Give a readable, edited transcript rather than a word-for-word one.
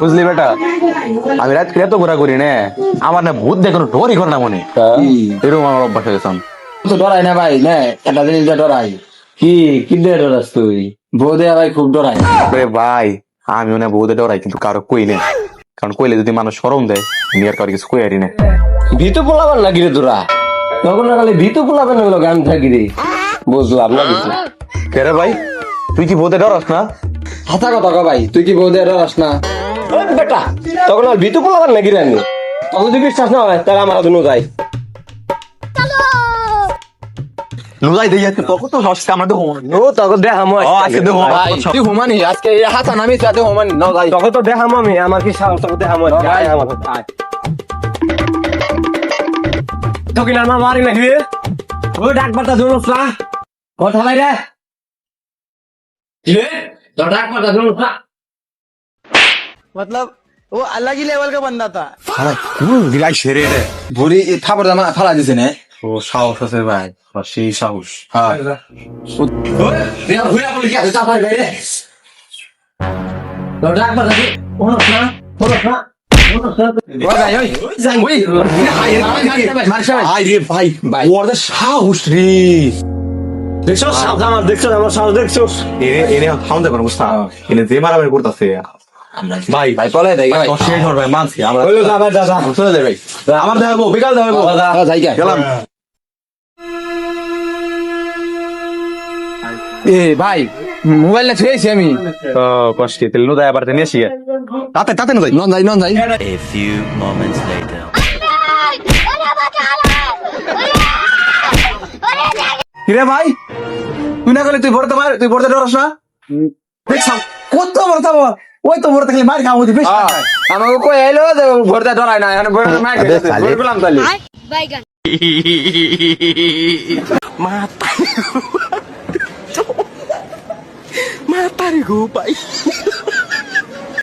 বুঝলি বেটা, আমি রাত করে এত ঘোরা করি না, আমার না ভূত দেখো ডরই করে না মনে, এরকম আমার অভ্যাস হয়ে গেছে। তো ডরাই না ভাই, না একটা জিনিস ডরাই। কি কি দিয়ে ডরাস তুই? বউ দেয়া ভাই খুব ডরাই। আরে ভাই, আমিও না বউদের ডরাই, কিন্তু কারো কই না, কারণ কইলে যদি মানুষ শরম দেয়, আমি আর কারো কিছু কই আরি না। ভিতু পোলাবেন নাকি রে তোরা? তখন না খালি ভিতু পোলাবেন ওগুলো গান থাকি রে, বুঝলাম না কিছু। কে ভাই, তুই কি বউদের ডরাস না? হাতা কথা কও ভাই, তুই কি বউ দেয়া ডরাস না? ওই বেটা, তখন আর ভিতু পোলাবেন নাকি রে? আমি তখন যদি বিশ্বাস না হয় তাহলে আমার হাতে যাই। লুজাই দেই আজকে তোকে তো হস্তে আমরা তো হোম। ও তখন দেখামো আজকে তো হোম। ভাই তুই হুমানি আজকে এই হাতা নামি সাথে হুমানি নাও যাই। তখন তো দেখামো আমি, আমার কি সাহস, তখন দেখামো ভাই, আমার তখন আমার মারি নাকি রে? ও ডাক বার্তা জোরস না কথা ভাই রে, তো ডাক মারতা শুনুস না। मतलब वो अलग ही लेवल का बंदा था। দিলাই সেরে রে। ভুরি থাপড় জামা ফালা দিছে না। ও সাহস আছে ভাই, সেই সাহস। হ্যাঁ রিয়া ভুরি বলি কি আছে চাপাই ভাই রে। তো ডাক মারতা কি ওনস না ওনস না ওনস না। ওই ভাই ওই যাই ওই মারিস ভাই। আই রে ভাই, ভাই ওর সাহস রে। দেখছো আমার, দেখছো আমার সাহস, দেখছো? এনে এনে খাওন দেখো না বুঝতা, এনে যে মারামারি করতেছে ভাই। ভাই পলে দেই ভাই। শেষ হর ভাই, মানছি আমরা। ওই যা ভাই, যা যা। চলে যাই ভাই, আমার দেখাবো বিকাল দেখাবো। যাই গে গেলাম। এ ভাই মোবাইল না ছুঁয়েছি আমি। ও কষ্ট তেল নো দায় আবার নিয়ে আসি, তাতে তাতে নো যাই। নন যাই নন যাই। A few moments later. কিরে ভাই, তুই না গেলে তুই ভরতে মার, তুই ভরতে ডরাস না? দেখছ কত ভরতে বাবা, ওই তো ভরতে খালি মার খাওয়া হচ্ছে বেশ। আমাকে কই এলো ভরতে ডরাই না, এখন ভরে মার খেতে ভরে গেলাম তাহলে। Baigan. Mata rin ko, pai.